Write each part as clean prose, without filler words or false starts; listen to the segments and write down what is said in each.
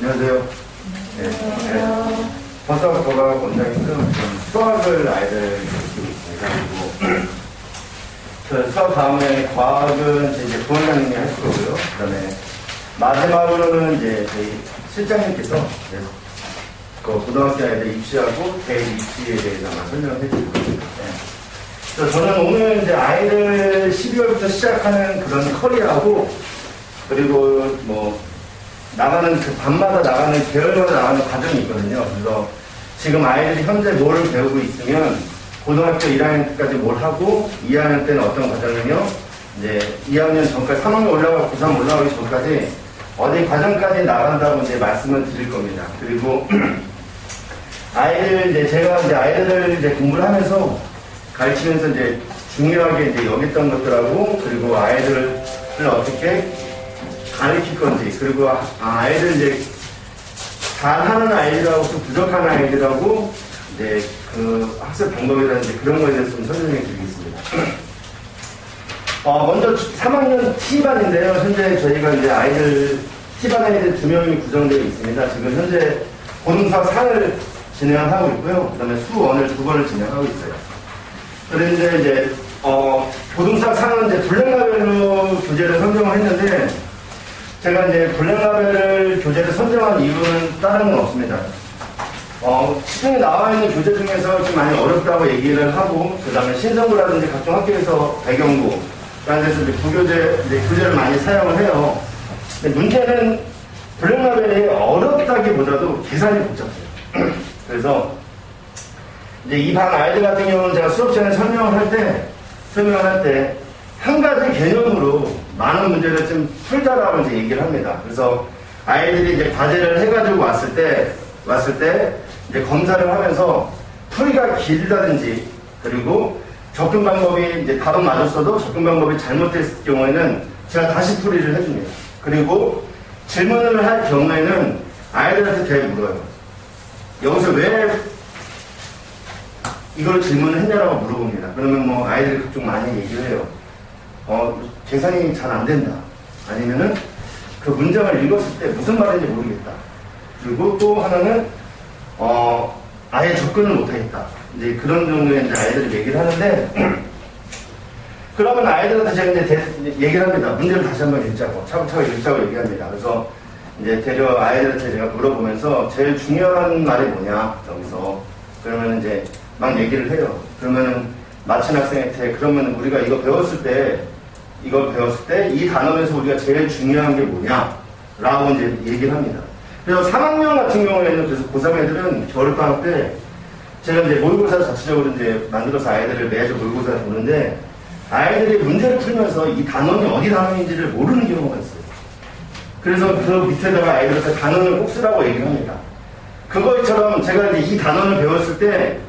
안녕하세요. 네. 버섯버각 원장님은 수학을 아이들 가르치고 있습니다. 그리고 그 수학 다음에 과학은 이제 부원장님이 할 거고요. 그 다음에 마지막으로는 이제 저희 실장님께서 그 고등학교 아이들 입시하고 대입시에 대해서 아마 설명을 해드릴 겁니다. 그래서 저는 오늘 이제 아이들 12월부터 시작하는 그런 커리어하고 그리고 뭐 나가는 그 밤마다 나가는 계열마다 나가는 과정이 있거든요. 그래서 지금 아이들이 현재 뭘 배우고 있으면 고등학교 1학년 때까지 뭘 하고 2학년 때는 어떤 과정이며 이제 2학년 전까지 3학년 올라가고 9, 3 올라가기 전까지 어디 과정까지 나간다고 이제 말씀을 드릴 겁니다. 그리고 아이들 이제 제가 이제 아이들을 이제 공부를 하면서 가르치면서 이제 중요하게 이제 여겼던 것들하고 그리고 아이들을 어떻게 가르칠 건지 그리고 아이들 이제 잘하는 아이들하고 좀 부족한 아이들하고 이제 그 학습 방법이라든지 그런 거에 대해서 좀 설명해 드리겠습니다. 먼저 3학년 T반인데요. 현재 저희가 이제 아이들 T반 아이들 2명이 구성되어 있습니다. 지금 현재 고등수학 4를 진행하고 있고요. 그 다음에 수1을 2번을 진행하고 있어요. 그런데 이제 고등수학 4는 이제 블랙라벨로 교재를 선정을 했는데 제가 이제 블랙라벨을 교재를 선정한 이유는 다른 건 없습니다. 시중에 나와 있는 교재 중에서 좀 많이 어렵다고 얘기를 하고, 그 다음에 신성부라든지 각종 학교에서 배경부, 라는 데서 이제 교재를 많이 사용을 해요. 근데 문제는 블랙라벨이 어렵다기보다도 계산이 복잡해요. 그래서 이제 이 반 아이들 같은 경우는 제가 수업 시간에 설명을 할 때, 한 가지 개념으로 많은 문제를 좀 풀자라고 이제 얘기를 합니다. 그래서 아이들이 이제 과제를 해가지고 왔을 때 이제 검사를 하면서 풀이가 길다든지 그리고 접근 방법이 이제 답은 맞았어도 접근 방법이 잘못됐을 경우에는 제가 다시 풀이를 해줍니다. 그리고 질문을 할 경우에는 아이들한테 되게 물어요. 여기서 왜 이걸 질문을 했냐라고 물어봅니다. 그러면 뭐 아이들이 각종 많이 얘기를 해요. 계산이 잘 안 된다. 아니면은 그 문장을 읽었을 때 무슨 말인지 모르겠다. 그리고 또 하나는 아예 접근을 못하겠다. 이제 그런 정도의 이제 아이들이 얘기를 하는데 그러면 아이들한테 제가 이제 얘기를 합니다. 문제를 다시 한번 읽자고 차곡차곡 읽자고 얘기합니다. 그래서 이제 데려 아이들한테 제가 물어보면서 제일 중요한 말이 뭐냐 여기서 그러면 이제 막 얘기를 해요. 그러면은 마친 학생한테 그러면 우리가 이거 배웠을 때 이 단어에서 우리가 제일 중요한 게 뭐냐 라고 이제 얘기를 합니다. 그래서 3학년 같은 경우에는 그래서 고3 애들은 겨울방학 때 제가 이제 모의고사 자체적으로 이제 만들어서 아이들을 매주 모의고사를 보는데 아이들이 문제를 풀면서 이 단원이 어디 단원인지를 모르는 경우가 있어요. 그래서 그 밑에다가 아이들한테 단원을 꼭 쓰라고 얘기를 합니다. 그거처럼 제가 이제 이 단원을 배웠을 때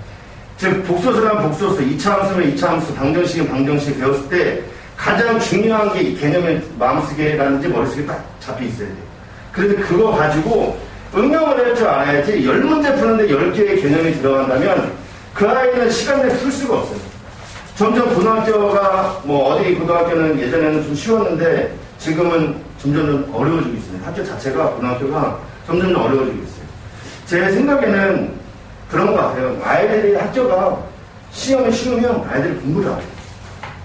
즉 복소수란 복소수, 2차 함수면 2차 함수, 방정식은 방정식 배웠을 때 가장 중요한 게 이 개념의 마음속에라든지 머릿속에 딱 잡혀 있어야 돼요. 그런데 그거 가지고 응용을 할 줄 알아야지 10문제 푸는데 10개의 개념이 들어간다면 그 아이는 시간 내에 풀 수가 없어요. 점점 고등학교가 뭐 어디 고등학교는 예전에는 좀 쉬웠는데 지금은 점점 어려워지고 있습니다. 학교 자체가 고등학교가 점점 어려워지고 있어요. 제 생각에는 그런 것 같아요. 아이들이 학교가 시험이 쉬우면 아이들이 공부를 하고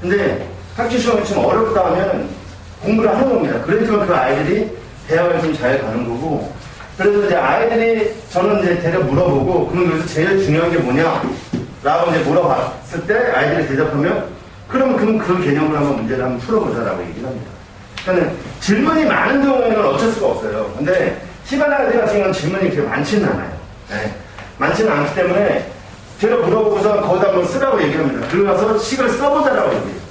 근데 학교 시험이 좀 어렵다 하면 공부를 하는 겁니다. 그러니까 그 아이들이 대학을 좀 잘 가는 거고 그래서 이제 아이들이 저는 이제 대략 물어보고 그럼 여기서 제일 중요한 게 뭐냐 라고 이제 물어봤을 때 아이들이 대답하면 그럼 그 개념을 한번 문제를 한번 풀어보자라고 얘기를 합니다. 그러니까 질문이 많은 경우에는 어쩔 수가 없어요. 근데 T반 아이들 같은 경우는 질문이 그렇게 많지는 않아요. 네. 많지는 않기 때문에 제가 물어보고서 거기다 한번 쓰라고 얘기합니다. 그러고서 식을 써보자라고 얘기해요.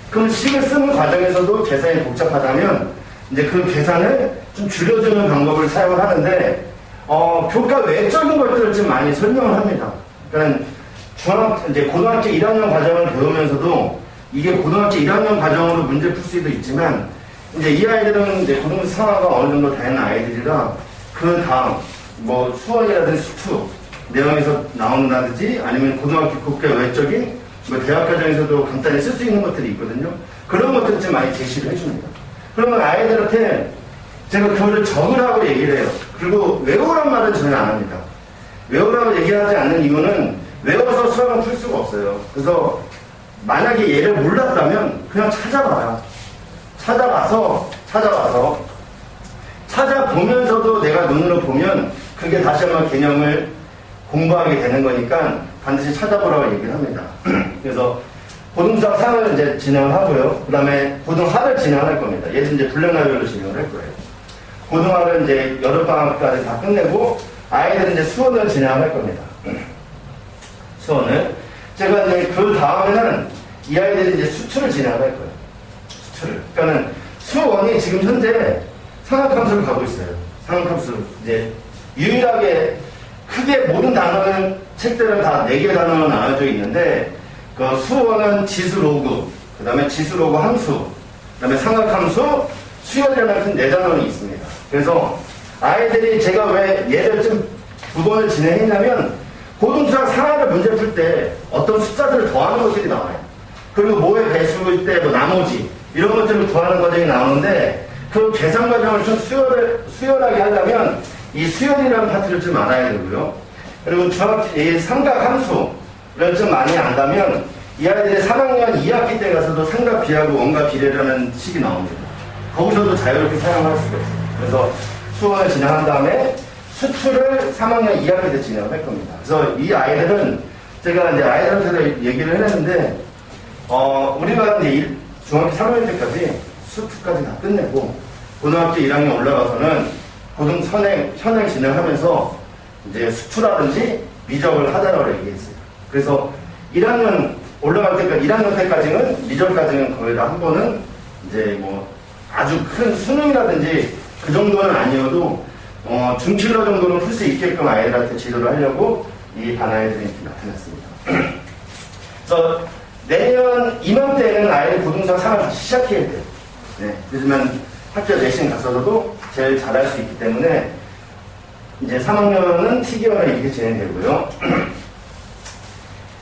그럼 식을 쓰는 과정에서도 계산이 복잡하다면 이제 그 계산을 좀 줄여주는 방법을 사용을 하는데 교과 외적인 것들을 좀 많이 설명을 합니다. 그러니까 이제 고등학교 1학년 과정을 배우면서도 이게 고등학교 1학년 과정으로 문제 풀 수도 있지만 이제 이 아이들은 이제 고등학교 상황가 어느 정도 되는 아이들이라 그 다음 뭐 수원이라든지 수투 내용에서 나온다든지 아니면 고등학교 국가 외적인 뭐 대학 과정에서도 간단히 쓸 수 있는 것들이 있거든요. 그런 것들을 좀 많이 제시를 해줍니다. 그러면 아이들한테 제가 그거를 적으라고 얘기를 해요. 그리고 외우란 말은 전혀 안 합니다. 외우라고 얘기하지 않는 이유는 외워서 수학은 풀 수가 없어요. 그래서 만약에 얘를 몰랐다면 그냥 찾아봐라. 찾아보면서도 내가 눈으로 보면 그게 다시 한번 개념을 공부하게 되는 거니까 반드시 찾아보라고 얘기를 합니다. 그래서 고등수학 3을 이제 진행을 하고요. 그 다음에 고등하를 진행할 겁니다. 얘는 이제 분량나별로 진행을 할 거예요. 고등하를 이제 여름방학까지 다 끝내고 아이들은 이제 수원을 진행할 겁니다. 수원을. 제가 이제 그 다음에는 이 아이들이 이제 수투를 진행할 거예요. 수투를. 그러니까는 수원이 지금 현재 상학함수를 가고 있어요. 상학함수. 이제 유일하게 크게 모든 단어는 책들은 다 4개 단어로 나눠져 있는데 그 수원은 지수 로그, 그 다음에 지수 로그 함수, 그 다음에 상학함수, 수열이라는 4단원이 있습니다. 그래서 아이들이 제가 왜 얘를 좀 2번을 진행했냐면 고등수학 상하를 문제 풀 때 어떤 숫자들을 더하는 것들이 나와요. 그리고 뭐의 배수일 때 뭐 나머지 이런 것들을 구하는 과정이 나오는데 그 계산 과정을 좀 수열하게 하려면 이 수열이라는 파트를 좀 알아야 되고요. 그리고 이 삼각함수를 좀 많이 안다면 이 아이들이 3학년 2학기 때 가서도 삼각 비하고 원각 비례라는 식이 나옵니다. 거기서도 자유롭게 사용할 수가 있어요. 그래서 수원을 진행한 다음에 수투를 3학년 2학기 때 진행을 할 겁니다. 그래서 이 아이들은 제가 이제 아이들한테 얘기를 해냈는데 우리가 이제 중학교 3학년 때까지 수투까지 다 끝내고 고등학교 1학년 올라가서는 고등 현행 진행하면서 이제 수투라든지 미적을 하자라고 얘기했어요. 그래서 1학년 올라갈 때까지 1학년 때까지는 미적까지는 거의 다 한 번은 이제 뭐 아주 큰 수능이라든지 그 정도는 아니어도 중킬러 정도는 풀 수 있게끔 아이들한테 지도를 하려고 이 반 아이들이 이렇게 나타났습니다. 그래서 내년 이맘때에는 아이들 고등수학 3을 다시 시작해야 돼요. 네, 요즘은 학교 내신 갔어도 제일 잘할 수 있기 때문에 이제 3학년은 T계열을 이렇게 진행되고요.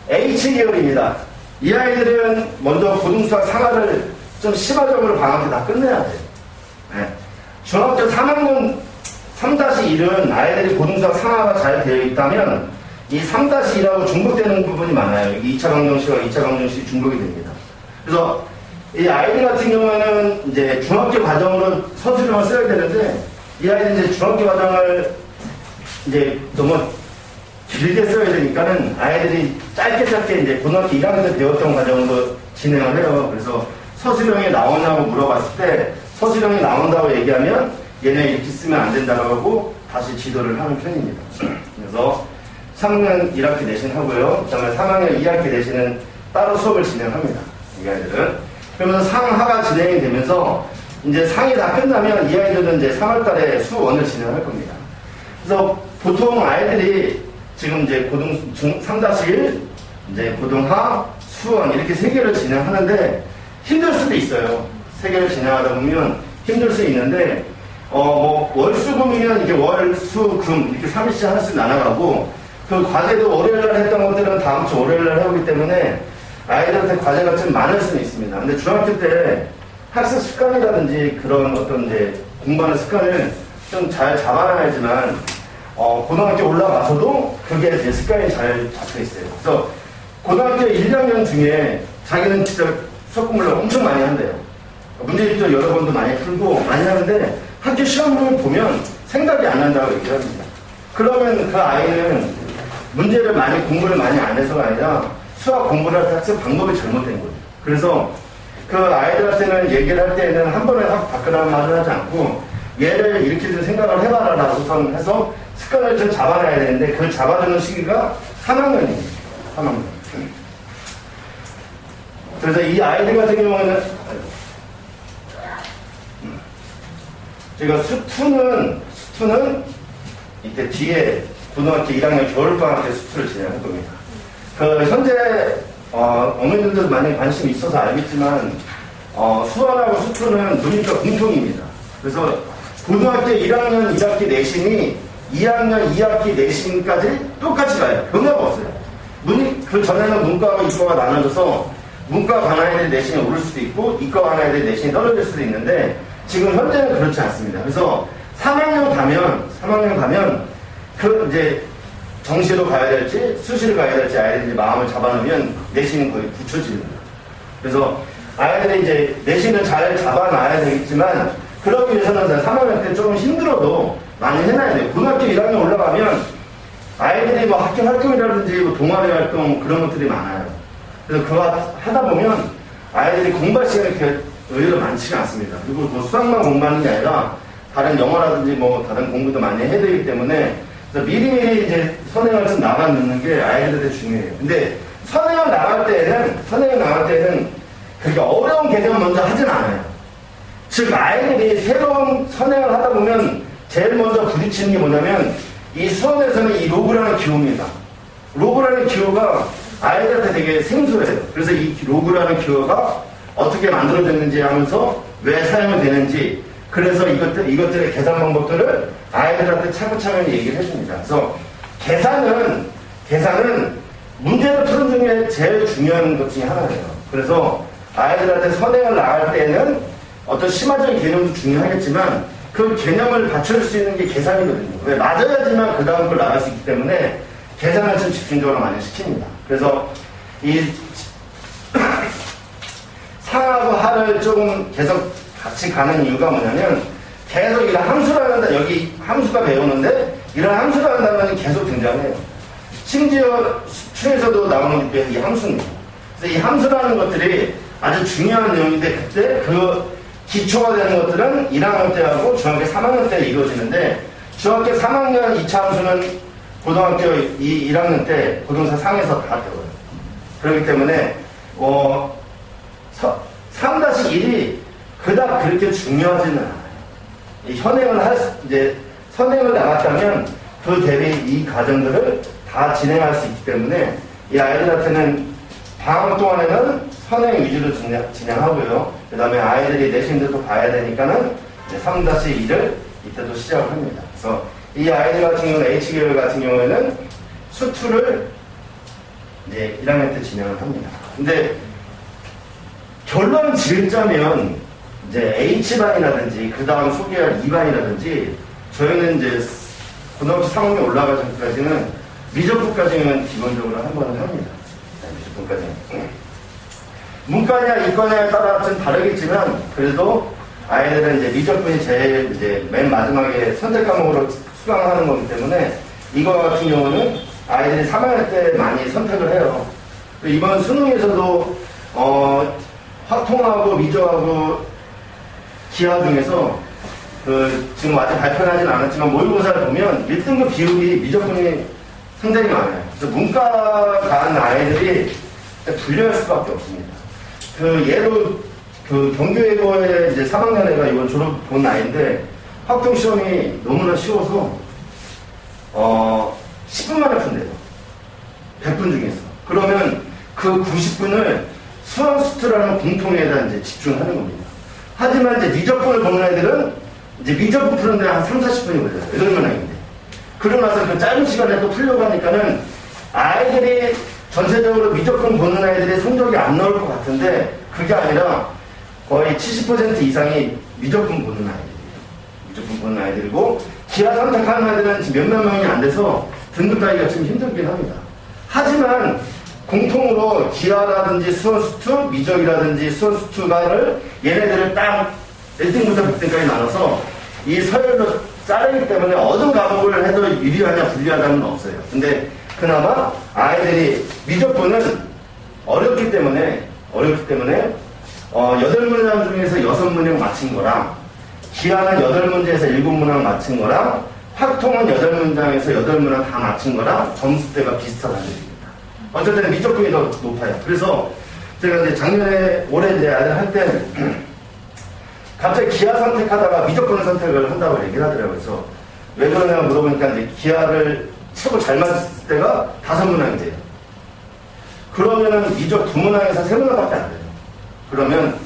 H계열입니다. 이 아이들은 먼저 고등수학 3화를 좀 심화적으로 방학 때 다 끝내야 돼요. 네. 중학교 3학년 3-1은 아이들이 고등수학 3화가 잘 되어 있다면 이 3-1하고 중복되는 부분이 많아요. 2차 방정식과 2차 방정식이 중복이 됩니다. 그래서 이 아이들 같은 경우에는 이제 중학교 과정으로 서술형을 써야 되는데 이 아이들은 이제 중학교 과정을 이제 너무 길게 써야 되니까는 아이들이 짧게 이제 고등학교 1학년 때 배웠던 과정으로 진행을 해요. 그래서 서술형이 나오냐고 물어봤을 때 서술형이 나온다고 얘기하면 얘네 이렇게 쓰면 안 된다고 하고 다시 지도를 하는 편입니다. 그래서 3학년 1학기 내신 하고요. 그 다음에 3학년 2학기 내신은 따로 수업을 진행합니다. 이 아이들은. 그러면서 상하가 진행이 되면서 이제 상이 다 끝나면 이 아이들은 이제 3월달에 수원을 진행할 겁니다. 그래서 보통 아이들이 지금 이제 고등 3-1, 이제 고등하, 수원 이렇게 3개를 진행하는데 힘들 수도 있어요. 3개를 진행하다 보면 힘들 수 있는데 뭐 월수금이면 이게 월수금 이렇게 3일씩 하나씩 나눠가고 그 과제도 월요일날 했던 것들은 다음 주 월요일날 해오기 때문에 아이들한테 과제가 좀 많을 수는 있습니다. 근데 중학교 때 학습 습관이라든지 그런 어떤 이제 공부하는 습관을 좀 잘 잡아놔야지만 고등학교 올라가서도 그게 이제 습관이 잘 잡혀 있어요. 그래서 고등학교 1학년 중에 자기는 진짜 수학 공부를 엄청 많이 한대요. 문제집도 여러 번도 많이 풀고 많이 하는데 학교 시험을 보면 생각이 안 난다고 얘기합니다. 그러면 그 아이는 문제를 공부를 많이 안 해서가 아니라 수학 공부를 할 때 학습 방법이 잘못된 거죠. 그래서 그 아이들한테는 얘기를 할 때는 한 번에 확 바꾸라는 말을 하지 않고 얘를 이렇게 좀 생각을 해봐라 우선 해서 습관을 좀 잡아놔야 되는데 그걸 잡아주는 시기가 3학년입니다. 3학년. 그래서 이 아이들 같은 경우는 제가 수투는 이때 뒤에 고등학교 1학년 겨울방학 때 수투를 진행할 겁니다. 현재 어머님들도 많이 관심이 있어서 알겠지만 수원하고 수투는 문이과 공통입니다. 그래서 고등학교 1학년 1학기 내신이 2학년 2학기 내신까지 똑같이 가요. 변화가 없어요. 그 전에는 문과하고 이과가 나눠져서 문과 간 아이들 내신이 오를 수도 있고 이과 간 아이들 내신이 떨어질 수도 있는데 지금 현재는 그렇지 않습니다. 그래서 3학년 가면 그 이제 정시로 가야 될지 수시로 가야 될지 아이들이 마음을 잡아놓으면 내신은 거의 굳혀집니다. 그래서 아이들이 이제 내신을 잘 잡아놔야 되겠지만 그러기 위해서는 3학년 때 조금 힘들어도 많이 해놔야 돼요. 고등학교 1학년 올라가면 아이들이 뭐 학교 활동이라든지 뭐 동아리 활동 그런 것들이 많아요. 그래서 그거 하다 보면 아이들이 공부할 시간이 그렇게 의외로 많지가 않습니다. 그리고 뭐 수학만 공부하는 게 아니라 다른 영어라든지 뭐 다른 공부도 많이 해야 되기 때문에 그래서 미리미리 이제 선행을 좀 나가 넣는 게 아이들한테 중요해요. 근데 선행을 나갈 때는 그렇게 어려운 개념 먼저 하진 않아요. 즉 아이들이 새로운 선행을 하다 보면 제일 먼저 부딪히는 게 뭐냐면 이 수원에서는 이 로그라는 기호입니다. 로그라는 기호가 아이들한테 되게 생소해요. 그래서 이 로그라는 기호가 어떻게 만들어졌는지 하면서 왜 사용이 되는지 그래서 이것들의 계산 방법들을 아이들한테 차근차근 얘기를 해줍니다. 그래서 계산은 문제를 푸는 중에 제일 중요한 것 중에 하나예요. 그래서 아이들한테 선행을 나갈 때는 어떤 심화적인 개념도 중요하겠지만 그 개념을 받쳐줄 수 있는 게 계산이거든요. 왜 맞아야지만 그 다음 걸 나갈 수 있기 때문에 계산을 좀 집중적으로 많이 시킵니다. 그래서 이 상하고 하를 조금 계속 같이 가는 이유가 뭐냐면 계속 이런 함수라는 여기 함수가 배우는데 이런 함수라는 단어는 계속 등장해요. 심지어 수에서도 나오는 게 이 함수입니다. 그래서 이 함수라는 것들이 아주 중요한 내용인데 그때 그 기초가 되는 것들은 1학년 때 하고 중학교 3학년 때 이루어지는데 중학교 3학년 2차 함수는 고등학교 1학년 때 고등사 상에서 다 배워요. 그렇기 때문에 3-1이 그닥 그렇게 중요하지는 않아요. 이 선행을 나갔다면 그 대비 이 과정들을 다 진행할 수 있기 때문에 이 아이들한테는 방학 동안에는 선행 위주로 진행하고요. 그 다음에 아이들이 내신들도 봐야 되니까는 3-1을 이때도 시작을 합니다. 그래서 이 아이들 같은 경우는 H계열 같은 경우에는 수투를 이제 1학년 때 진행을 합니다. 근데 결론 지으자면 이제 H반이라든지 그 다음 소개할 2반이라든지 저희는 이제 고등학교 3학년 올라가기 전까지는 미적분까지는 기본적으로 한 번은 합니다. 미적분까지는. 문과냐 이과냐에 따라 좀 다르겠지만 그래도 아이들은 이제 미적분이 제일 이제 맨 마지막에 선택 과목으로 수강하는 거기 때문에 이거 같은 경우는 아이들이 3학년 때 많이 선택을 해요. 이번 수능에서도 확통하고 미적하고 기하 중에서 지금 아직 발표는 하진 않았지만 모의고사를 보면 1등급 비율이 미적분이 상당히 많아요. 그래서 문과 간 아이들이 불려할 수밖에 없습니다. 얘로 경교예고에 이제 3학년 애가 이번 졸업 본 아이인데 확통 시험이 너무나 쉬워서 10분 만에 푼대요. 100분 중에서. 그러면 그 90분을 수학수투라는 공통에다 이제 집중하는 겁니다. 하지만 이제 미적분을 보는 애들은 이제 미적분 푸는데 한 3-40분이 걸려요. 8명인데. 그러고 나서 그 짧은 시간에 또 풀려고 하니까는 아이들이 전체적으로 미적분 보는 아이들이 성적이 안 나올 것 같은데 그게 아니라 거의 70% 이상이 미적분 보는 아이들이에요. 미적분 보는 아이들이고 기하 선택하는 아이들은 지금 몇몇 명이 안 돼서 등급 따기가 좀 힘들긴 합니다. 하지만 공통으로 기하라든지 수원수투, 미적이라든지 수원수투가를 얘네들을 딱 1등부터 100등까지 나눠서 이 서열로 자르기 때문에 어느 과목을 해도 유리하냐 불리하다는 없어요. 근데 그나마 아이들이 미적분은 어렵기 때문에 8문장 중에서 6문장 맞힌 거랑 기하는 8문제에서 7문장 맞힌 거랑 확통은 8문장에서 8문장 다 맞힌 거랑 점수대가 비슷하다는 얘기입니다. 어쨌든 미적분이 더 높아요. 그래서 제가 이제 올해 이제 아이들 할 때 갑자기 기하 선택하다가 미적분을 선택을 한다고 얘기를 하더라고요. 그래서 왜 그러냐고 물어보니까 이제 기하를 최고 잘 맞았을 때가 5문항이 돼요. 그러면은 미적 2문항에서 3문항밖에 안 돼요. 그러면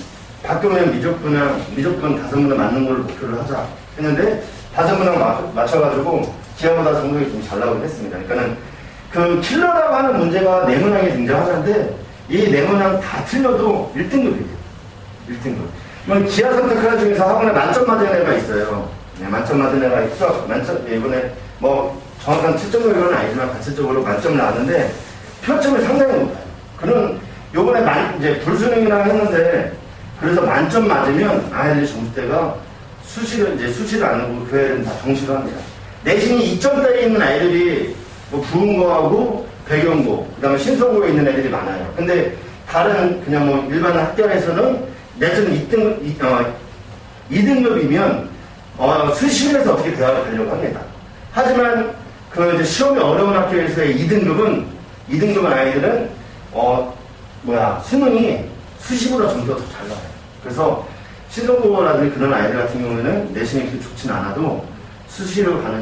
바꾸면 미적분 5문항 맞는 걸 목표를 하자 했는데 5문항 맞춰가지고 기하보다 성적이 좀 잘 나오긴 했습니다. 그러니까는 그 킬러라고 하는 문제가 4문항이 등장하는데 이 4문항 다 틀려도 1등급이에요. 1등급. 뭐 기하 선택하는 중에서 학원에 만점 맞은 애가 있어요. 네, 만점 맞은 애가 있어. 만점, 이번에 뭐 정확한 7.5 이건 아니지만 가체적으로 만점을 나왔는데 표점이 상당히 높아요. 그는 요번에 이제 불수능이랑 했는데 그래서 만점 맞으면 아이들이 점수대가 수시를 안 하고 그 애들은 다 정시를 합니다. 내신이 2점대에 있는 아이들이 뭐 부흥고하고 배경고, 그 다음에 신성고에 있는 애들이 많아요. 근데 다른 그냥 뭐 일반 학교에서는 내신 2등급이면 수시에서 어떻게 대학을 가려고 합니다. 하지만 그 이제 시험이 어려운 학교에서의 2등급 아이들은 수능이 수시보다 점수가 더 잘 나와요. 그래서 신성고라든지 그런 아이들 같은 경우에는 내신이 그렇게 좋진 않아도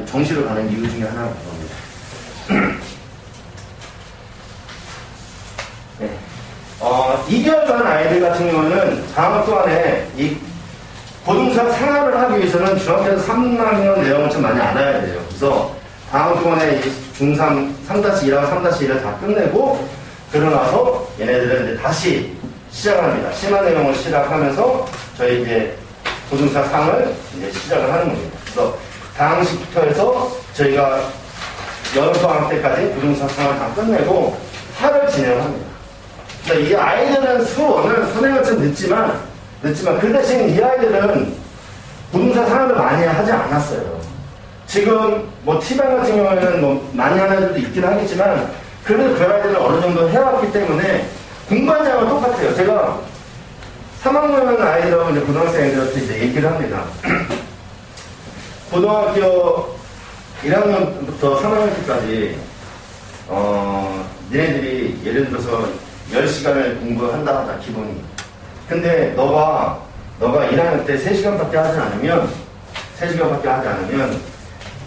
정시로 가는 이유 중에 하나가 그겁니다. 네. 2개월 반 아이들 같은 경우는 방학 동안에 이 고등수학 상학을 하기 위해서는 중학교에서 3학년 내용을 좀 많이 알아야 돼요. 그래서 방학 동안에 중3, 3-1하고 3-1을 다 끝내고 그러나서 얘네들은 이제 다시 시작합니다. 심화 내용을 시작하면서 저희 이제 고등수학 상을 이제 시작을 하는 겁니다. 그래서 다항식부터 해서 저희가 여름방학 때까지 고등수학 상을 다 끝내고 학을 진행합니다. 그러니까 이 아이들은 수원을 선행을 좀 늦지만 그 대신 이 아이들은 고등수학 상을 많이 하지 않았어요. 지금 뭐 T반 같은 경우에는 뭐 많이 하는 애들도 있긴 하겠지만 그래도 그 아이들은 어느 정도 해왔기 때문에 공부한 양은 똑같아요. 제가 3학년 아이들하고 이제 고등학생 애들한테 이제 얘기를 합니다. 고등학교 1학년부터 3학년 때까지 니네들이 예를 들어서 10시간을 공부한다 하자 기본이. 근데 너가 1학년 때 3시간밖에 하지 않으면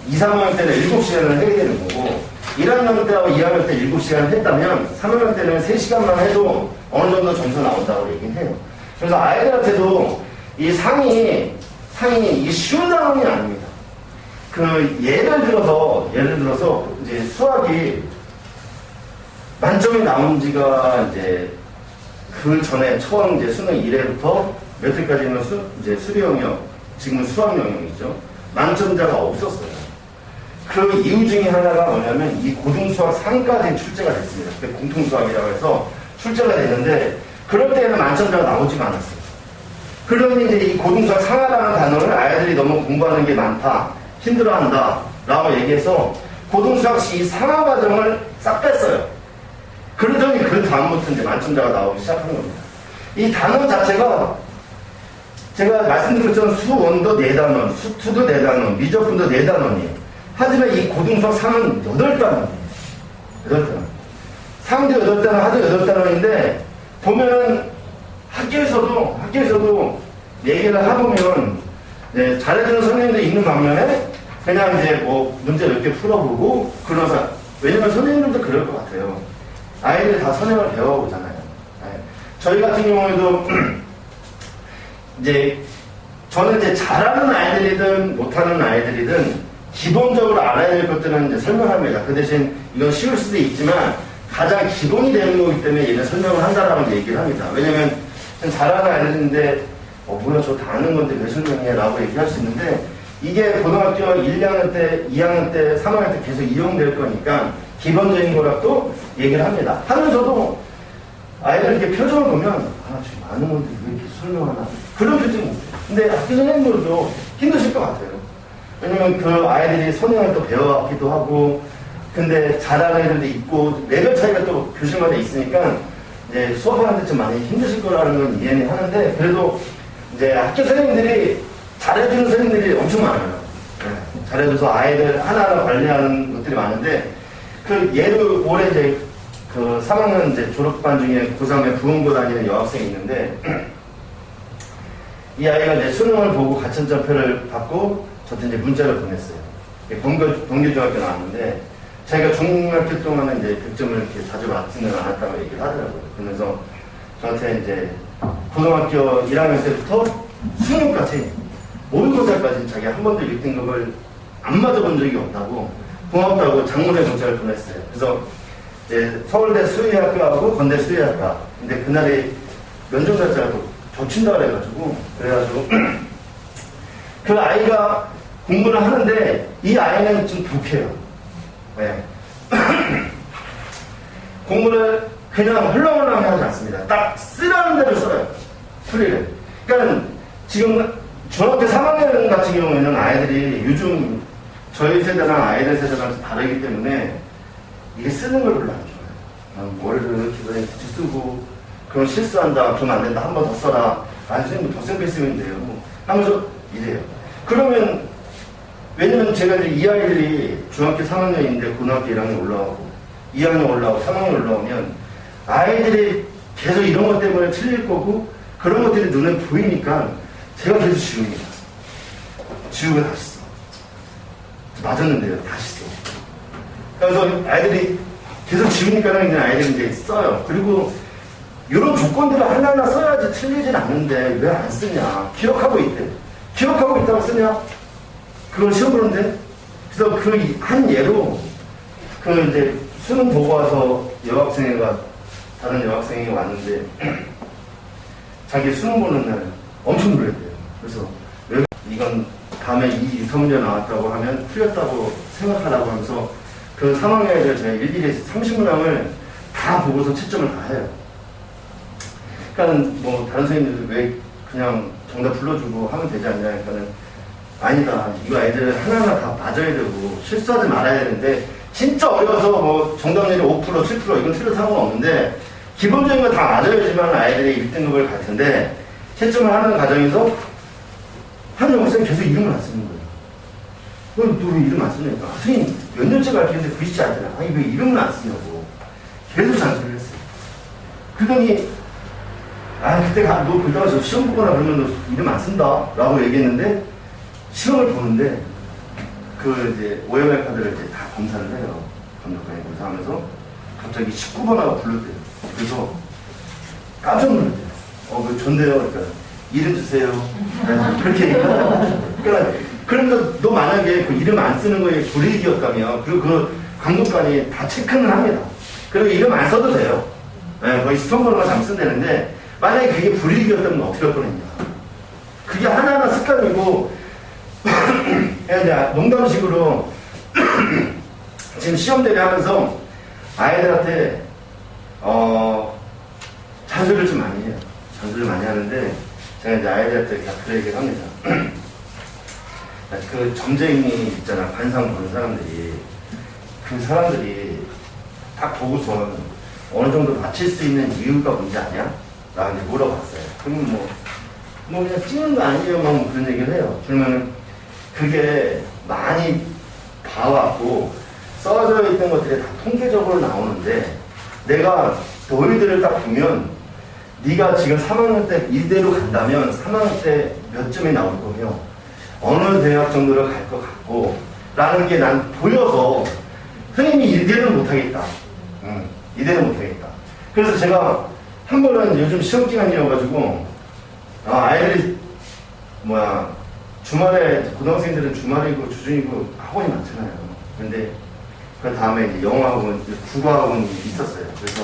2, 3학년 때는 7시간을 해야 되는 거고 1학년 때하고 2학년 때 7시간을 했다면 3학년 때는 3시간만 해도 어느 정도 점수 나온다고 얘기는 해요. 그래서 아이들한테도 이 상이 이게 쉬운 단원이 아닙니다. 예를 들어서 이제 수학이 만점이 나온 지가 이제 그 전에 처음 이제 수능 1회부터 몇 회까지는 이제 수리 영역, 지금은 수학 영역이죠. 만점자가 없었어요. 그 이유 중에 하나가 뭐냐면 이 고등수학 상까지 출제가 됐습니다. 그때 공통수학이라고 해서 출제가 됐는데 그럴 때는 만점자가 나오지가 않았어요. 그러니 이제 이 고등수학 상하라는 단어를 아이들이 너무 공부하는 게 많다, 힘들어한다 라고 얘기해서 고등수학 이 상하 과정을 싹 뺐어요. 그러더니 그 다음부터 이제 만점자가 나오기 시작한 겁니다. 이 단원 자체가 제가 말씀드렸던 수원도 4단원, 수투도 4단원, 미적분도 4단원이에요. 하지만 이 고등수학 상은 8단원이에요. 8단원. 상도 8단원, 하도 8단원인데 보면은 학교에서도 얘기를 해보면 네, 잘해주는 선생님도 있는 반면에 그냥 이제 뭐 문제 몇 개 풀어보고 그러면서 왜냐면 선생님들도 그럴 것 같아요. 아이들이 다 선행을 배워보잖아요. 네. 저희 같은 경우에도 이제 저는 이제 잘하는 아이들이든 못하는 아이들이든 기본적으로 알아야 될 것들은 이제 설명합니다. 그 대신 이건 쉬울 수도 있지만 가장 기본이 되는 거기 때문에 얘는 설명을 한다라고 얘기를 합니다. 왜냐면 잘하는 아이들인데 뭐야 저 다 아는 건데 왜 설명해? 라고 얘기할 수 있는데 이게 고등학교 1학년 때, 2학년 때, 3학년 때 계속 이용될 거니까 기본적인 거라도 얘기를 합니다. 하면서도 아이들 이렇게 표정을 보면 지금 아는 건데 왜 이렇게 설명하나 그런 표정이 있어요. 근데 학교 선생님들도 힘드실 것 같아요. 왜냐면 그 아이들이 선행을 또 배워왔기도 하고 근데 잘하는 애들도 있고 레벨 차이가 또 교실마다 있으니까 이제 수업하는데 좀 많이 힘드실 거라는 건 이해는 하는데 그래도 이제 학교 선생님들이 잘해주는 선생님들이 엄청 많아요. 네. 잘해줘서 아이들 하나하나 관리하는 것들이 많은데 그 예를 올해 이제 그 3학년 이제 졸업반 중에 고3에 부흥고 다니는 여학생이 있는데 이 아이가 이제 수능을 보고 가천점표를 받고 저한테 이제 문자를 보냈어요. 동교중학교 나왔는데 자기가 중학교 동안은 이제 100점을 이렇게 자주 맞지는 않았다고 얘기를 하더라고요. 그러면서 저한테 이제 고등학교 1학년 때부터 수능까지 모의고사까지 자기 한 번도 1등급을 안 맞아본 적이 없다고 고맙다고 장문의 문자를 보냈어요. 그래서 이제 서울대 수의학과하고 건대 수의학과 근데 그날이 면접 날짜가 또 겹친다 그래가지고 그 아이가 공부를 하는데 이 아이는 좀 독해요. 네. 공부를 그냥 흘렁흘렁 하지 않습니다. 딱 쓰라는 대로 써요. 풀이를. 그러니까 지금 중학교 3학년 같은 경우에는 아이들이 요즘 저희 세대랑 아이들 세대랑 좀 다르기 때문에 이게 쓰는 걸 별로 안 좋아해요. 머리를 이렇게 쓰고 그럼 실수한다. 그러면 안 된다. 한 번 더 써라. 아니 선생님 덧셈 쓰면 돼요. 하면서 이래요. 그러면 왜냐면 제가 이제 이 아이들이 중학교 3학년인데 고등학교 1학년 올라오고 2학년 올라오고 3학년 올라오면 아이들이 계속 이런 것 때문에 틀릴 거고 그런 것들이 눈에 보이니까 제가 계속 지웁니다. 지우고 다시 써. 맞았는데요. 다시 써. 그래서 아이들이 계속 지우니까는 이제 아이들이 이제 써요. 그리고 이런 조건들을 하나하나 써야지 틀리진 않는데 왜 안 쓰냐. 기억하고 있대. 기억하고 있다고 쓰냐? 그걸 시험 보는데. 그래서 그 한 예로 그 이제 수능 보고 와서 다른 여학생이 왔는데 자기 수능 보는 날 엄청 놀랬대요. 그래서 왜 이건 다음에 이 유성문제 나왔다고 하면 틀렸다고 생각하라고 하면서 그 3학년 애들 제가 일일이 30문항을 다 보고서 채점을 다 해요. 그러니까 뭐 다른 선생님들 왜 그냥 정답 불러주고 하면 되지 않냐 하니까는 아니다. 이거 애들 하나하나 다 맞아야 되고 실수하지 말아야 되는데 진짜 어려워서 뭐 정답률이 5% 7% 이건 틀려도 상관없는데 기본적인 거 다 맞아야지만 아이들이 1등급을 갈 텐데 채점을 하는 과정에서 한 여고생이 계속 이름을 안 쓰는 거예요. 그럼 너 왜 이름 안 쓰냐니까. 선생님 몇 년째 가르치는데 글씨 안 되나? 아니 왜 이름을 안 쓰냐고. 계속 잔소리를 했어요. 그러더니 그때가 너 그러다가 저 시험 보거나 그러면 너 이름 안 쓴다 라고 얘기했는데 시험을 보는데 그 이제 OMR 카드를 이제 다 검사를 해요. 감독관이 검사하면서 갑자기 19번하고 불렀대요. 그래서 깜짝 놀랐대요. 그 전데요. 그러니까 이름 주세요. 그렇게 얘기하더라고요. 그러니까 너 만약에 그 이름 안 쓰는 거에 불이익이었다면 그리고 그 감독관이 다 체크는 합니다. 그리고 이름 안 써도 돼요. 거의 수성번호가 잘못 쓴다는데 만약에 그게 불이익이었다면 어떻게 할 뻔했냐. 그게 하나하나 습관이고 농담식으로 지금 시험 대비 하면서 아이들한테 잔소리를 좀 많이 해요. 잔소리를 많이 하는데 제가 이제 아이들한테 그런 얘기를 합니다. 그 점쟁이 있잖아. 관상 보는 사람들이 그 사람들이 딱 보고서 어느 정도 맞힐 수 있는 이유가 뭔지 아냐? 라고 이제 물어봤어요. 그러면 뭐 그냥 찍는 거 아니에요? 뭐 그런 얘기를 해요. 그러면 그게 많이 봐왔고 써져 있던 것들이 다 통계적으로 나오는데 내가 너희들을 딱 보면 네가 지금 3학년 때 이대로 간다면 3학년 때 몇 점이 나올 거며 어느 대학 정도로 갈 것 같고 라는 게 난 보여서 선생님이 이대로는 못하겠다. 이대로 못하겠다. 그래서 제가 한 번은 요즘 시험 기간이어가지고 아이들이 주말에 고등학생들은 주말이고 주중이고 학원이 많잖아요. 근데 그 다음에 이제 영어 학원, 국어 학원이 있었어요. 그래서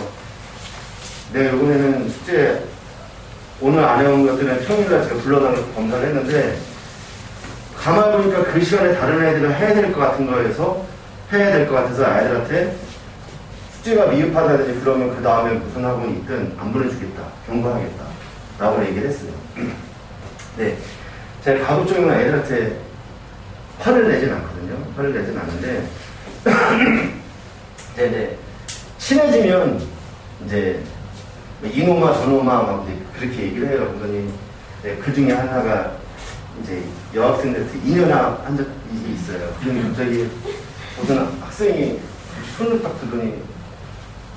내가 이번에는 숙제 오늘 안 해온 것들은 평일날 제가 불러다가 검사를 했는데 가만히 보니까 그 시간에 다른 애들은 해야 될 것 같은 거에서 해야 될 것 같아서 아이들한테 숙제가 미흡하다든지 그러면 그 다음에 무슨 학원이 있든 안 보내주겠다. 경고하겠다. 라고 얘기를 했어요. 네. 제가 가급적이면 애들한테 화를 내진 않거든요. 화를 내진 않는데 이제 친해지면 이제 이놈아 저놈아 막 그렇게 얘기를 해요. 그러니 그 중에 하나가 이제 여학생들한테 인연아 한 적이 있어요. 그러니 갑자기 어떤 학생이 손을 딱 들더니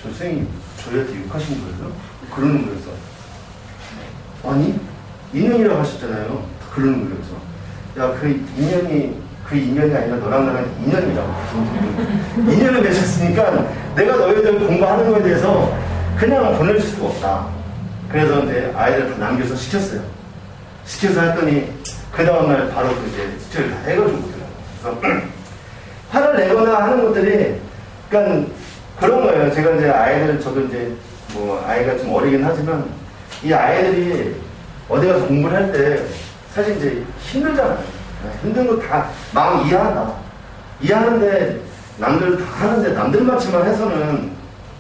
저 선생님 저희한테 욕하신 거예요? 그러는 거였어. 아니 인연이라고 하셨잖아요. 그러는 거예요. 그래서 야 그 인연이 아니라 너랑 나랑 인연이라고. 인연을 맺었으니까 내가 너희들 공부하는 거에 대해서 그냥 보내줄 수가 없다. 그래서 이제 아이들 다 남겨서 시켰어요. 시켜서 했더니 그 다음날 바로 이제 숙제를 다 해가지고 오더라고요. 그래서 화를 내거나 하는 것들이 그러니까 그런 거예요. 제가 이제 저도 이제 뭐 아이가 좀 어리긴 하지만 이 아이들이 어디 가서 공부를 할 때 사실 이제 힘들잖아요. 힘든 거 다 마음 이해한다. 이해하는데 남들 다 하는데 남들만치만 해서는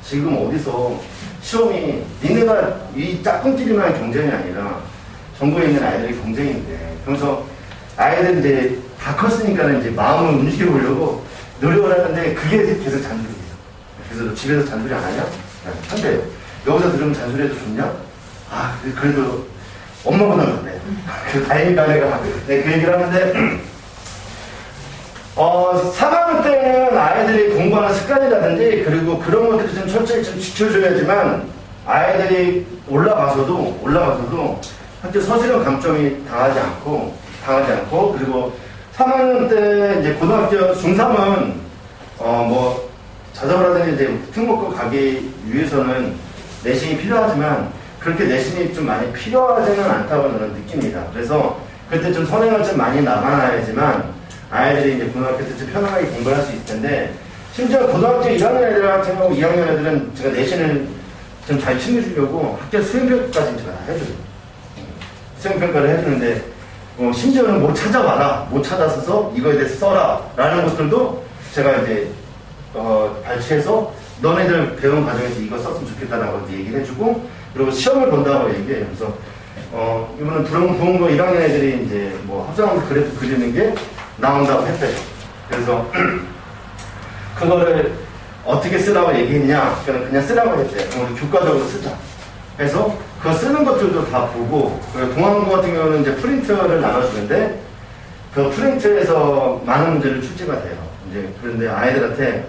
지금 어디서 시험이 니네가 이 짝꿍끼리만 경쟁이 아니라 전국에 있는 아이들이 경쟁인데 그래서 아이들 이제 다 컸으니까는 이제 마음을 움직여 보려고 노력을 하는데 그게 계속 잔소리예요. 그래서 너 집에서 잔소리 안 하냐? 한대요. 여기서 들으면 잔소리해도 좋냐? 아, 그래도 엄마보다 낫네. 그 다행이다 내가 그 얘기를 하는데 3학년 때는 아이들이 공부하는 습관이라든지 그리고 그런 것들을 좀 철저히 좀 지켜줘야지만 아이들이 올라가서도 학교 서술형 감점이 당하지 않고 그리고 3학년 때 이제 고등학교 중3은 뭐 자전거라든지 이제 특목고 가기 위해서는 내신이 필요하지만 그렇게 내신이 좀 많이 필요하지는 않다고 저는 느낍니다. 그래서 그때 좀 선행을 좀 많이 나가놔야지만 아이들이 이제 고등학교 때 좀 편안하게 공부를 할 수 있을 텐데 심지어 고등학교 1학년 애들 같은 경우 2학년 애들은 제가 내신을 좀 잘 챙겨주려고 학교 수행평가까지 제가 다 해줘요. 수행평가를 해주는데 심지어는 뭐 찾아와라, 뭐 찾아서서 이거에 대해서 써라 라는 것들도 제가 이제 발췌해서 너네들 배운 과정에서 이거 썼으면 좋겠다라고 얘기를 해주고 그리고 시험을 본다고 얘기해요. 그래서 이번은 부흥고 1학년 애들이 이제 뭐 합성하면서 그래프 그리는 게 나온다고 했대요. 그래서 그거를 어떻게 쓰라고 얘기했냐? 그냥 쓰라고 했대요. 그럼 우리 교과적으로 쓰자. 그래서 그 쓰는 것들도 다 보고 동아문고 같은 경우는 이제 프린트를 나눠주는데 그 프린트에서 많은 문제를 출제가 돼요. 이제 그런데 아이들한테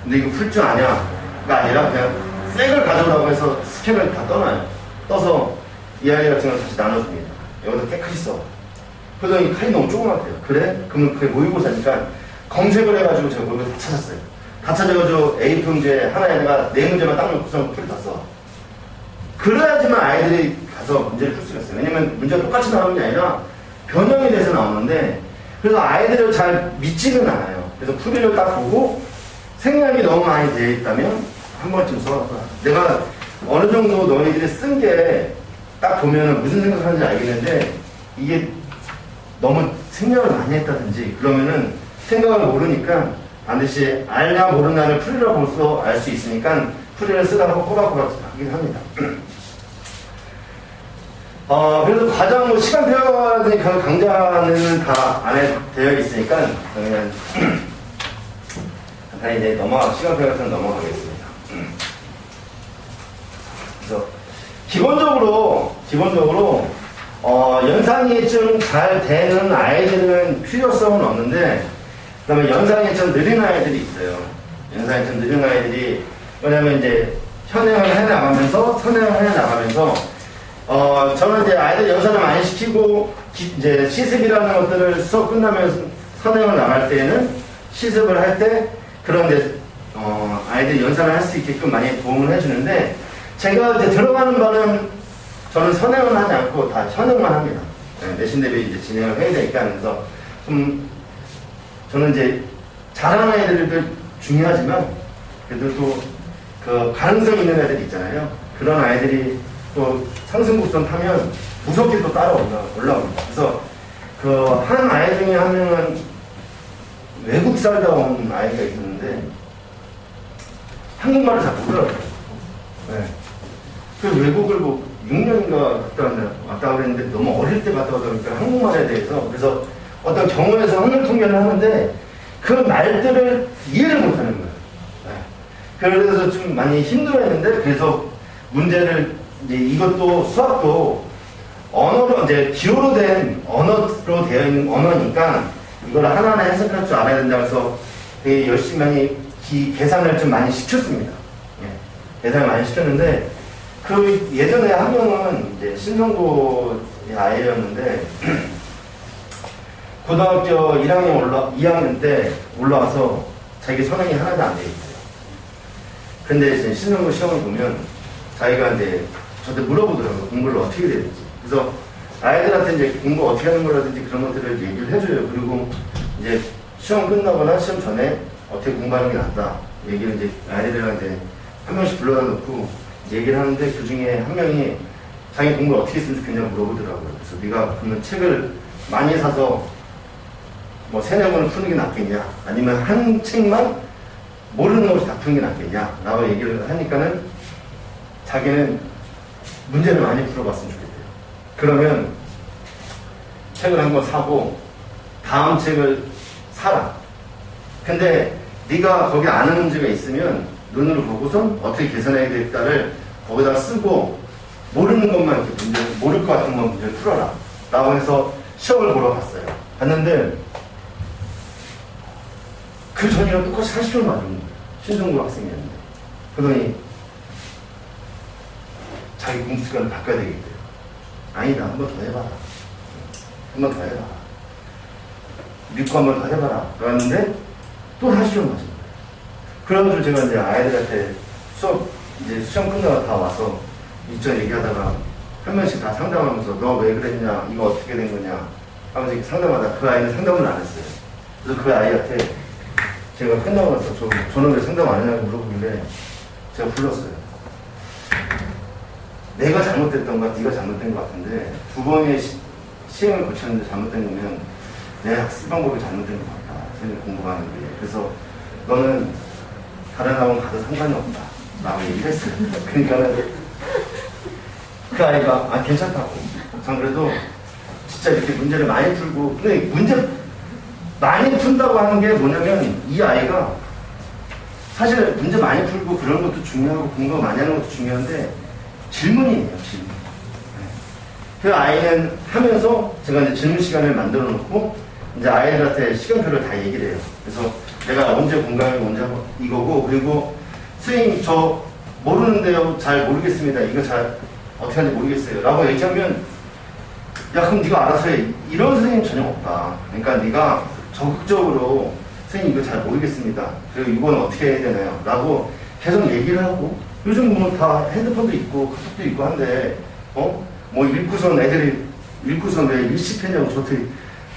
근데 이거 풀 줄 아냐가 아니라 그냥 색을 가져오라고 해서 스캔을 다 떠나요. 떠서 이 아이 같은 걸 다시 나눠줍니다. 여기서 깨끗이 써. 그러더니 칼이 너무 조그맣대요. 그래? 그러면 그게 모의고사니까 검색을 해가지고 제가 모의고사 다 찾았어요. 다 찾아가지고 A4 문제 하나에다가 4문제만 딱 놓고서 풀이 다 써. 그래야지만 아이들이 가서 문제를 풀 수가 있어요. 왜냐면 문제가 똑같이 나오는 게 아니라 변형이 돼서 나오는데 그래서 아이들을 잘 믿지는 않아요. 그래서 풀이를 딱 보고 생략이 너무 많이 되어 있다면 한 번쯤 써봐. 내가 어느 정도 너희들이 쓴 게 딱 보면 무슨 생각하는지 알겠는데 이게 너무 생략을 많이 했다든지 그러면은 생각을 모르니까 반드시 알냐 모르냐를 풀이를 보면서 알 수 있으니까 풀이를 쓰라고 꼬박꼬박 하긴 합니다. 그래서 과정 뭐 시간표라든지 그 강좌는 다 안에 되어 있으니까 그냥 간단히 이제 시간표 같은 거 넘어가겠습니다. 그래서 기본적으로 연상이 좀 잘 되는 아이들은 필요성은 없는데 그다음에 연상이 좀 느린 아이들이 있어요. 연상이 좀 느린 아이들이 왜냐면 이제 현행을 해나가면서 선행을 해나가면서 저는 이제 아이들 연산을 많이 시키고 이제 시습이라는 것들을 수업 끝나면 선행을 나갈 때에는 시습을 할 때 그런 이제 아이들 연산을 할 수 있게끔 많이 도움을 해주는데 제가 이제 들어가는 바는 저는 선행은 하지 않고 다 현행만 합니다. 내신 대비 이제 진행을 해야 되니까 그래서 좀 저는 이제 잘하는 아이들도 중요하지만 그래도 또 그 가능성 있는 애들 있잖아요. 그런 아이들이 또 상승곡선 타면 무섭게 또 따라 올라옵니다. 그래서 그 한 아이 중에 한 명은 외국 살다 온 아이가 있었는데 한국말을 잘 모르더라고요. 네. 그 외국을 뭐 6년인가 왔다 그랬는데 너무 어릴 때 갔다 오다 보니까 한국말에 대해서 그래서 어떤 경우에서 확률통계를 하는데 그 말들을 이해를 못하는 거예요. 네. 그래서 좀 많이 힘들어했는데 그래서 문제를 이제 이것도 수학도 언어로 이제 기호로 된 언어로 되어 있는 언어니까 이걸 하나하나 해석할 줄 알아야 된다 해서 되게 열심히 많이 계산을 좀 많이 시켰습니다. 예. 계산을 많이 시켰는데 그 예전에 한 명은 이제 신성고의 아이였는데 고등학교 2학년 때 올라와서 자기 선행이 하나도 안 돼 있어요. 근데 이제 신성고 시험을 보면 자기가 이제 저한테 물어보더라고요. 공부를 어떻게 해야 되는지. 그래서 아이들한테 이제 공부 어떻게 하는 거라든지 그런 것들을 얘기를 해줘요. 그리고 이제 시험 끝나거나 시험 전에 어떻게 공부하는 게 낫다. 얘기를 이제 아이들이랑 이제 한 명씩 불러다 놓고 얘기를 하는데 그 중에 한 명이 자기 공부를 어떻게 했으면 좋겠냐고 물어보더라고요. 그래서 네가 그러면 책을 많이 사서 뭐 3-4권을 푸는 게 낫겠냐, 아니면 한 책만 모르는 것이 다 푸는 게 낫겠냐 라고 얘기를 하니까는 자기는 문제를 많이 풀어봤으면 좋겠대요. 그러면 책을 한 권 사고 다음 책을 사라. 근데 네가 거기 아는 문제가 있으면 눈으로 보고선 어떻게 계산해야 되겠다를 거기다 쓰고 모르는 것만 이렇게 모를 것 같은 건 문제를 풀어라 라고 해서 시험을 보러 갔어요. 갔는데 그 전이랑 똑같이 40점을 맞은 거예요. 신성고 학생이었는데. 그러더니 자기 공부 습관을 바꿔야 되겠대요. 아니다, 한 번 더 해봐라. 한 번 더 해봐라. 믿고 한 번 더 해봐라. 그랬는데 또 40점을 맞은 거예요. 그래가지고 제가 이제 아이들한테 수업, 이제 시험 끝나고 다 와서 이전 얘기하다가 한 명씩 다 상담하면서 너 왜 그랬냐, 이거 어떻게 된 거냐 하면서 상담하다 그 아이는 상담을 안 했어요. 그래서 그 아이한테 제가 끝나고 나서 저는 왜 상담 안 했냐고 물어보길래 제가 불렀어요. 내가 잘못됐던가 네가 잘못된 것 같은데 2번의 시행을 거쳤는데 잘못된 거면 내 학습 방법이 잘못된 것 같다. 쟤네 공부하는 게. 그래서 너는 다른 학원 가도 상관이 없다 라고 얘기를 했어요. 그러니까는 그 아이가 괜찮다고. 전 그래도 진짜 이렇게 문제를 많이 풀고, 근데 문제 많이 푼다고 하는 게 뭐냐면 이 아이가 사실 문제 많이 풀고 그런 것도 중요하고 공부 많이 하는 것도 중요한데 질문이에요. 질문. 그 아이는 하면서 제가 이제 질문 시간을 만들어 놓고 이제 아이들한테 시간표를 다 얘기를 해요. 그래서 내가 언제 공강하고 언제 이거고, 그리고 선생님 저 모르는데요, 잘 모르겠습니다, 이거 잘 어떻게 하는지 모르겠어요 라고 얘기하면 야 그럼 네가 알아서 해. 이런 선생님 전혀 없다. 그러니까 네가 적극적으로 선생님 이거 잘 모르겠습니다, 그리고 이건 어떻게 해야 되나요 라고 계속 얘기를 하고, 요즘 뭐 다 핸드폰도 있고 카톡도 있고 한데 뭐 읽고선 애들이 읽고선 왜 일식했냐고 저한테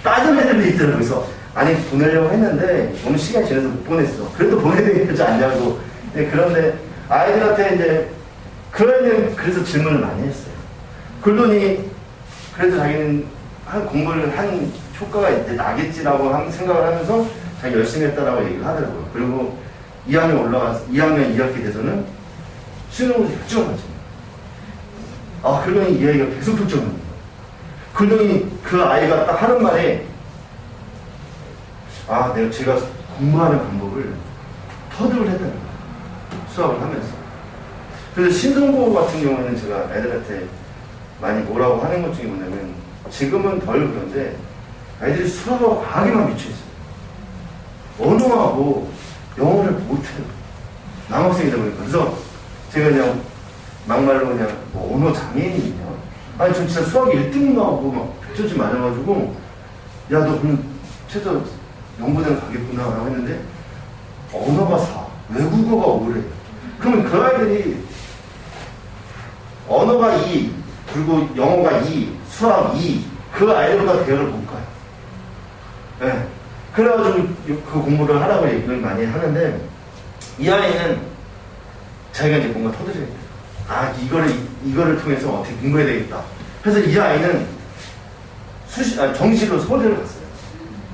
따지는 애들도 있더라고요. 그래서 아니 보내려고 했는데 너무 시간이 지나서 못 보냈어. 그래도 보내야 되지 않냐고. 그런데 아이들한테 이제 그 아이는 그래서 질문을 많이 했어요. 그러더니 그래도 자기는 공부를 한 효과가 이제 나겠지라고 생각을 하면서 자기 열심히 했다라고 얘기를 하더라고요. 그리고 2학년 올라가서 2학년 2학기 돼서는 수능고사 100점 맞습니다. 그러더니 이 아이가 계속 독점합니다. 그러더니 그 아이가 딱 하는 말에 제가 공부하는 방법을 터득을 했다는 거예요. 수학을 하면서. 그래서 신성고 같은 경우에는 제가 애들한테 많이 뭐라고 하는 것 중에 뭐냐면, 지금은 덜 그런데 아이들이 수학하고 과학에만 미쳐있어요. 언어하고 영어를 못해요. 남학생이다 보니까. 그래서 제가 그냥 막말로 그냥 뭐 언어 장애인이냐, 아니 저 진짜 수학 1등 나오고 막 100점씩 맞아가지고 야 너 그럼 최소 연구대는 가겠구나 라고 했는데 언어가 4, 외국어가 5래. 그러면 그 아이들이 언어가 2, 그리고 영어가 2, 수학 2, 그 아이들과 대화를 못 가요. 네. 그래가지고 그 공부를 하라고 얘기를 많이 하는데, 이 아이는 자기가 이제 뭔가 터득해야 돼요. 이거를 통해서 어떻게 공부해야 되겠다. 그래서 이 아이는 정시로 서울대를 갔어요.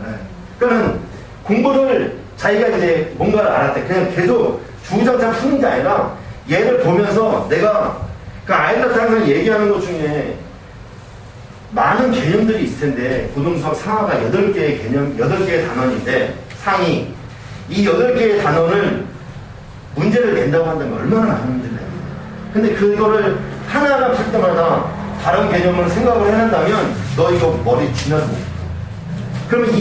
네. 그러니까 공부를 자기가 이제 뭔가를 알았대. 그냥 계속 주구장창 푸는 게 아니라 얘를 보면서 내가 그 아이들한테 항상 얘기하는 것 중에 많은 개념들이 있을 텐데, 고등수학 상하가 8개의 개념, 8개의 단원인데, 상이 이 8개의 단원을 문제를 낸다고 한다면 얼마나 많은 문제를 내요. 근데 그거를 하나하나 풀 때마다 다른 개념을 생각을 해낸다면 너 이거 머리 쥐나서 못 풀어. 그러면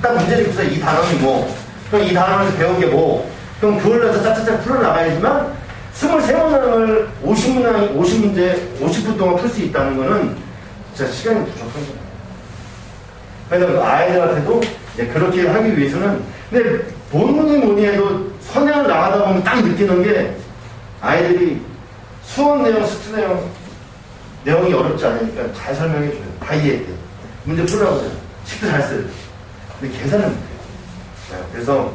딱 문제를 풀어서 이 단원이 뭐, 그럼 이 단원에서 배운 게 뭐, 그럼 그걸로 해서 짝짝짝 풀어나가야지만 23문항을 50문제, 50분 동안 풀 수 있다는 거는 진짜 시간이 부족한 거예요. 그래서 그 아이들한테도 이제 그렇게 하기 위해서는, 근데 뭐니 해도 선행을 나가다 보면 딱 느끼는 게, 아이들이 수업 내용, 스트 내용이 어렵지 않으니까 잘 설명해줘요. 다 이해해요. 문제 풀라고 해요. 식도 잘 써요. 근데 계산은 못해요. 그래서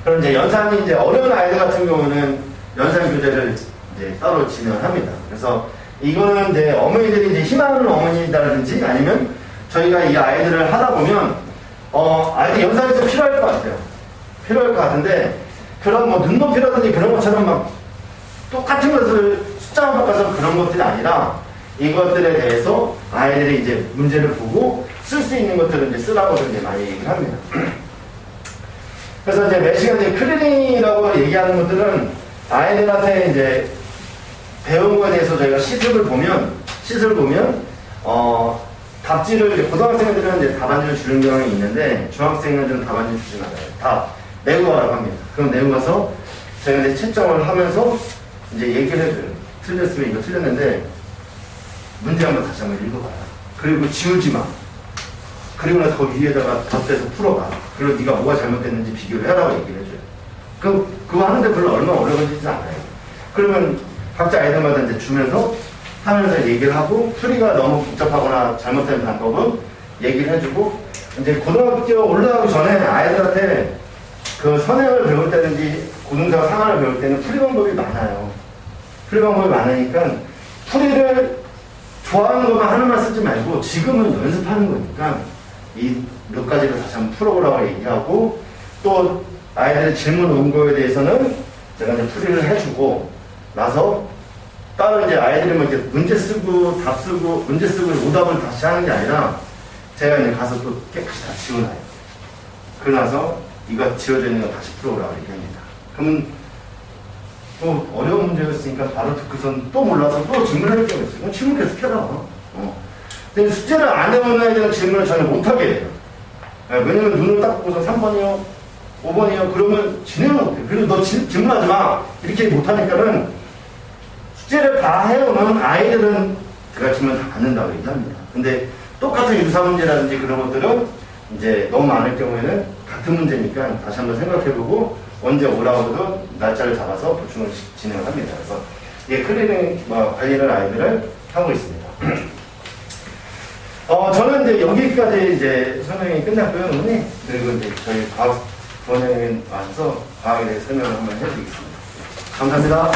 그럼 이제 연산이 이제 어려운 아이들 같은 경우는 연산 교재를 이제 따로 진행을 합니다. 그래서 이거는 이제 어머니들이 이제 희망하는 어머니라든지 아니면 저희가 이 아이들을 하다 보면, 아이들 연상이 좀 필요할 것 같아요. 필요할 것 같은데, 그런 뭐 눈높이라든지 그런 것처럼 막 똑같은 것을 숫자만 바꿔서 그런 것들이 아니라 이것들에 대해서 아이들이 이제 문제를 보고 쓸 수 있는 것들을 이제 쓰라고 이제 많이 얘기를 합니다. 그래서 이제 매 시간 이제 클리닝이라고 얘기하는 것들은 아이들한테 이제 배운 거에 대해서 저희가 시습을 보면, 답지를 이제 고등학생들은 이제 답안지를 주는 경향이 있는데 중학생들은 답안지를 주지 않아요. 다 내고 가라고 합니다. 그럼 내고 가서 저희가 이제 채점을 하면서 이제 얘기를 해줘요. 틀렸으면 이거 틀렸는데 문제 한번 다시 한번 읽어봐라. 그리고 지우지 마. 그리고 나서 거기 위에다가 덧대서 풀어봐. 그리고 네가 뭐가 잘못됐는지 비교를 해라고 얘기를 해줘요. 그거 하는데 별로 얼마나 오래 걸리지 않아요. 그러면 각자 아이들마다 이제 주면서 하면서 얘기를 하고 풀이가 너무 복잡하거나 잘못된 방법은 얘기를 해주고 이제 고등학교 올라가기 전에 아이들한테 그 선행을 배울 때든지 고등사 상한을 배울 때는 풀이 방법이 많아요. 풀이 방법이 많으니까 풀이를 좋아하는 것만 하나만 쓰지 말고 지금은 연습하는 거니까 이 몇 가지를 다시 한번 풀어보라고 얘기하고 또 아이들의 질문 온 거에 대해서는 제가 이제 풀이를 해주고 나서 따로 이제 아이들이 뭐 이렇게 문제 쓰고 답 쓰고 문제 쓰고 오답을 다시 하는 게 아니라 제가 이제 가서 또 깨끗이 다 지워놔요. 그러고 나서 이거 지워져 있는 거 다시 풀어보라고 얘기합니다. 그러면 또 어려운 문제였으니까 바로 듣고선 또 몰라서 또 질문을 할 경우가 있어요. 그럼 질문 계속 해라. 근데 숙제를 안 해오는 아이들은 질문을 전혀 못하게 해요. 왜냐면 눈을 딱 보고서 3번이요, 5번이요, 그러면 진행을 못해요. 그리고 너 질문하지 마. 이렇게 못하니까는 숙제를 다 해오는 아이들은 제가 질문 다 받는다고 얘기합니다. 근데 똑같은 유사문제라든지 그런 것들은 이제 너무 많을 경우에는 같은 문제니까 다시 한번 생각해보고 언제 오라고도 날짜를 잡아서 보충을 진행을 합니다. 그래서 이게 클리닝 관리를 아이들을 하고 있습니다. 저는 이제 여기까지 이제 설명이 끝났고요, 어머니. 그리고 이제 저희 과학 부원장님 와서 과학에 대해 설명을 한번 해드리겠습니다. 감사합니다.